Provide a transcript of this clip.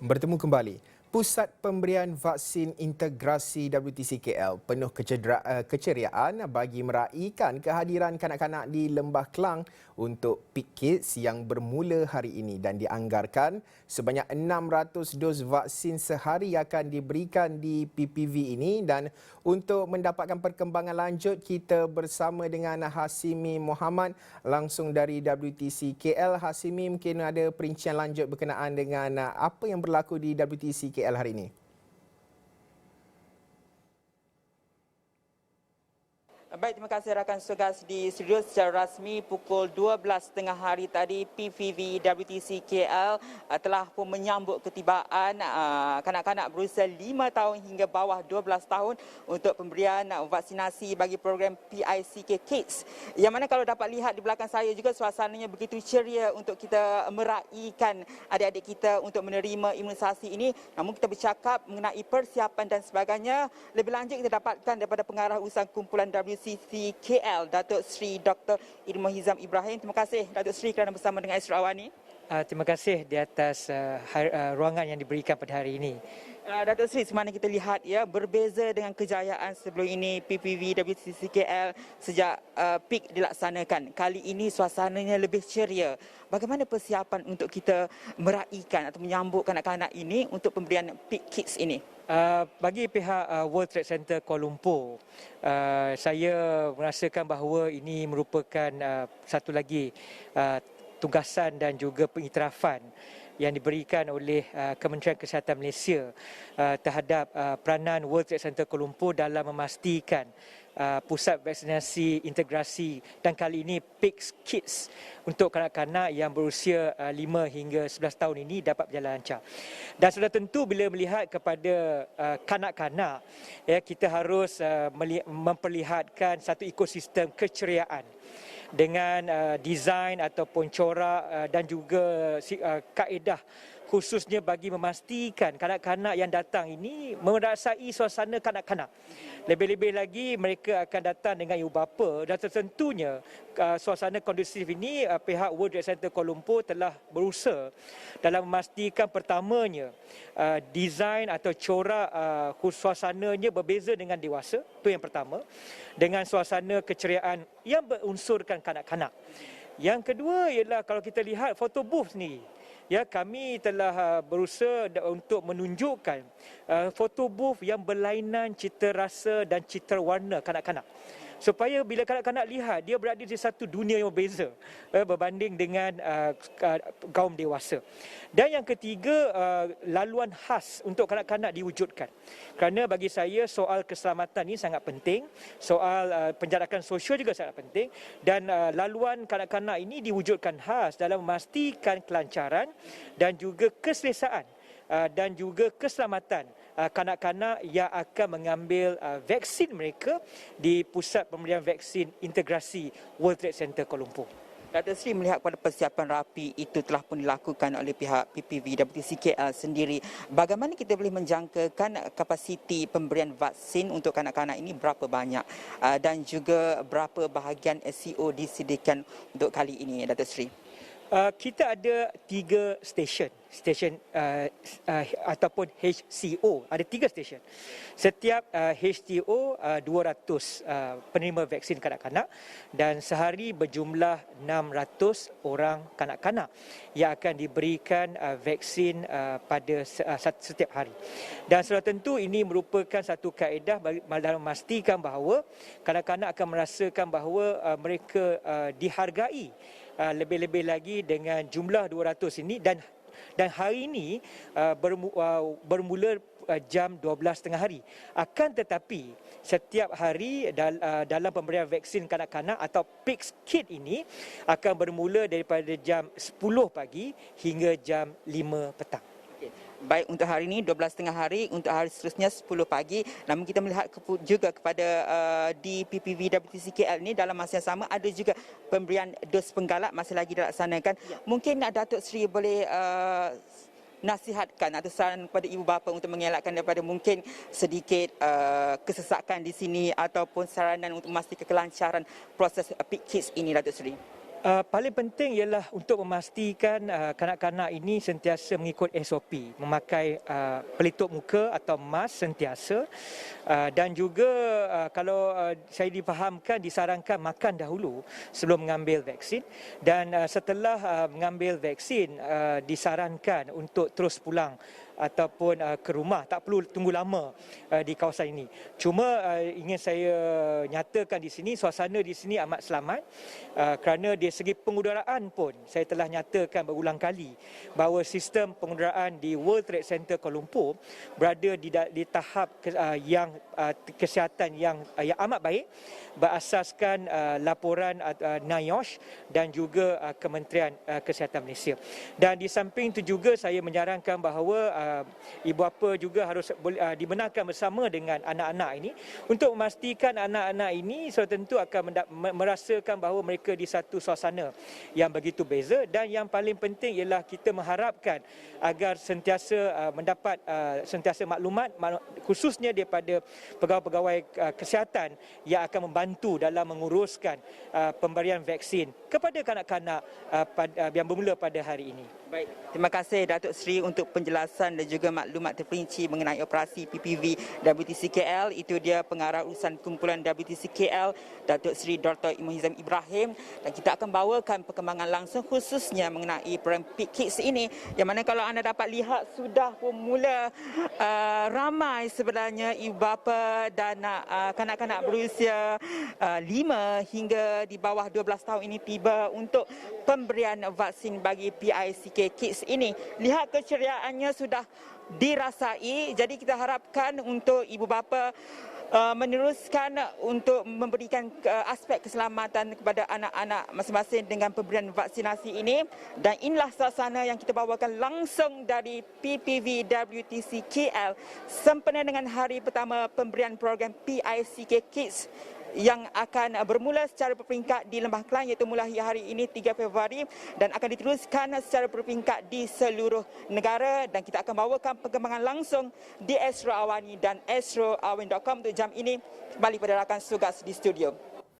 Bertemu kembali. Pusat Pemberian Vaksin Integrasi WTC KL penuh keceriaan bagi meraihkan kehadiran kanak-kanak di Lembah Kelang untuk Peak Kids yang bermula hari ini dan dianggarkan sebanyak 600 dos vaksin sehari akan diberikan di PPV ini. Dan untuk mendapatkan perkembangan lanjut, kita bersama dengan Hasimi Muhammad langsung dari WTC KL. Hasimi, mungkin ada perincian lanjut berkenaan dengan apa yang berlaku di WTC KL hari ini. Baik, terima kasih rakan tugas di studio. Secara rasmi pukul 12.30 hari tadi, PVV WTC KL telah pun menyambut ketibaan kanak-kanak berusia 5 tahun hingga bawah 12 tahun untuk pemberian vaksinasi bagi program PICK Kids. Yang mana kalau dapat lihat di belakang saya juga suasananya begitu ceria untuk kita meraihkan adik-adik kita untuk menerima imunisasi ini. Namun kita bercakap mengenai persiapan dan sebagainya, lebih lanjut kita dapatkan daripada pengarah urusan kumpulan WTC KL, Datuk Seri Dr. Irma Hizam Ibrahim. Terima kasih Datuk Seri kerana bersama dengan Astro Awani. Terima kasih di atas ruangan yang diberikan pada hari ini. Datuk Seri, semana kita lihat ya, berbeza dengan kejayaan sebelum ini PPV WTC KL sejak PIK dilaksanakan. Kali ini suasananya lebih ceria. Bagaimana persiapan untuk kita meraihkan atau menyambut kanak-kanak ini untuk pemberian PIK Kids ini? Bagi pihak World Trade Center Kuala Lumpur, saya merasakan bahawa ini merupakan satu lagi tugasan dan juga pengiktirafan yang diberikan oleh Kementerian Kesihatan Malaysia terhadap peranan World Trade Center Kuala Lumpur dalam memastikan pusat vaksinasi integrasi dan kali ini PICS Kids untuk kanak-kanak yang berusia 5 hingga 11 tahun ini dapat berjalan lancar. Dan sudah tentu bila melihat kepada kanak-kanak, ya, kita harus memperlihatkan satu ekosistem keceriaan dengan desain ataupun corak dan juga kaedah khususnya bagi memastikan kanak-kanak yang datang ini merasai suasana kanak-kanak. Lebih-lebih lagi mereka akan datang dengan ibu bapa dan tentunya suasana kondusif ini pihak World Trade Center Kuala Lumpur telah berusaha dalam memastikan pertamanya desain atau corak suasananya berbeza dengan dewasa, itu yang pertama, dengan suasana keceriaan yang berunsurkan kanak-kanak. Yang kedua ialah kalau kita lihat foto booth ni, ya, kami telah berusaha untuk menunjukkan foto booth yang berlainan cita rasa dan cita warna kanak-kanak. Supaya bila kanak-kanak lihat, dia berada di satu dunia yang berbeza berbanding dengan kaum dewasa. Dan yang ketiga, laluan khas untuk kanak-kanak diwujudkan. Kerana bagi saya soal keselamatan ini sangat penting, soal penjarakan sosial juga sangat penting, dan laluan kanak-kanak ini diwujudkan khas dalam memastikan kelancaran dan juga keselesaan dan juga keselamatan kanak-kanak yang akan mengambil vaksin mereka di Pusat Pemberian Vaksin Integrasi World Trade Center Kuala Lumpur. Datuk Seri, melihat kepada persiapan rapi itu telah pun dilakukan oleh pihak PPV WTC KL sendiri, bagaimana kita boleh menjangkakan kapasiti pemberian vaksin untuk kanak-kanak ini berapa banyak dan juga berapa bahagian SCO disediakan untuk kali ini, Datuk Seri? Kita ada 3 stesen ataupun HCO, ada 3 stesen. Setiap HCO 200 penerima vaksin kanak-kanak dan sehari berjumlah 600 orang kanak-kanak yang akan diberikan vaksin pada setiap hari. Dan sudah tentu ini merupakan satu kaedah dalam memastikan bahawa kanak-kanak akan merasakan bahawa mereka dihargai lebih-lebih lagi dengan jumlah 200 ini dan hari ini bermula jam 12.30 hari. Akan tetapi setiap hari dalam pemberian vaksin kanak-kanak atau PICS Kid ini akan bermula daripada jam 10 pagi hingga jam 5 petang. Baik untuk hari ini 12.30 hari, untuk hari seterusnya 10 pagi. Namun kita melihat juga kepada di PPV WTC KL ini dalam masa yang sama ada juga pemberian dos penggalak masih lagi dilaksanakan. Ya. Mungkin Datuk Seri boleh nasihatkan atau saran kepada ibu bapa untuk mengelakkan daripada mungkin sedikit kesesakan di sini ataupun saranan untuk memastikan kelancaran proses PIK Kids ini, Datuk Seri. Paling penting ialah untuk memastikan kanak-kanak ini sentiasa mengikut SOP, memakai pelitup muka atau mask sentiasa, dan juga kalau saya difahamkan disarankan makan dahulu sebelum mengambil vaksin, dan setelah mengambil vaksin disarankan untuk terus pulang ataupun ke rumah, tak perlu tunggu lama di kawasan ini. Cuma ingin saya nyatakan di sini, suasana di sini amat selamat kerana dari segi pengudaraan pun saya telah nyatakan berulang kali bahawa sistem pengudaraan di World Trade Center Kuala Lumpur berada di tahap yang kesihatan yang amat baik berasaskan laporan NIOSH dan juga Kementerian Kesihatan Malaysia. Dan di samping itu juga saya menyarankan bahawa ibu bapa juga harus dibenarkan bersama dengan anak-anak ini untuk memastikan anak-anak ini sudah tentu akan merasakan bahawa mereka di satu suasana yang begitu beza, dan yang paling penting ialah kita mengharapkan agar sentiasa mendapat sentiasa maklumat khususnya daripada pegawai-pegawai kesihatan yang akan membantu dalam menguruskan pemberian vaksin kepada kanak-kanak yang bermula pada hari ini. Baik, terima kasih Datuk Seri untuk penjelasan dan juga maklumat terperinci mengenai operasi PPV WTC KL. Itu dia pengarah urusan kumpulan WTC KL, Datuk Seri Dr. Imam Ibrahim, dan kita akan bawakan perkembangan langsung khususnya mengenai program Peak Kids ini, yang mana kalau anda dapat lihat sudah pun mula ramai sebenarnya ibu bapa dan kanak-kanak berusia 5 hingga di bawah 12 tahun ini tiba untuk pemberian vaksin bagi PICK Kids ini. Lihat keceriaannya sudah dirasai, jadi kita harapkan untuk ibu bapa meneruskan untuk memberikan aspek keselamatan kepada anak-anak masing-masing dengan pemberian vaksinasi ini. Dan inilah suasana yang kita bawakan langsung dari PPV WTC KL sempena dengan hari pertama pemberian program PICK Kids yang akan bermula secara berperingkat di Lembah Kelang, iaitu mulai hari ini 3 Februari dan akan diteruskan secara berperingkat di seluruh negara. Dan kita akan bawakan perkembangan langsung di Astro Awani dan astroawin.com untuk jam ini. Kembali pada rakan tugas di studio.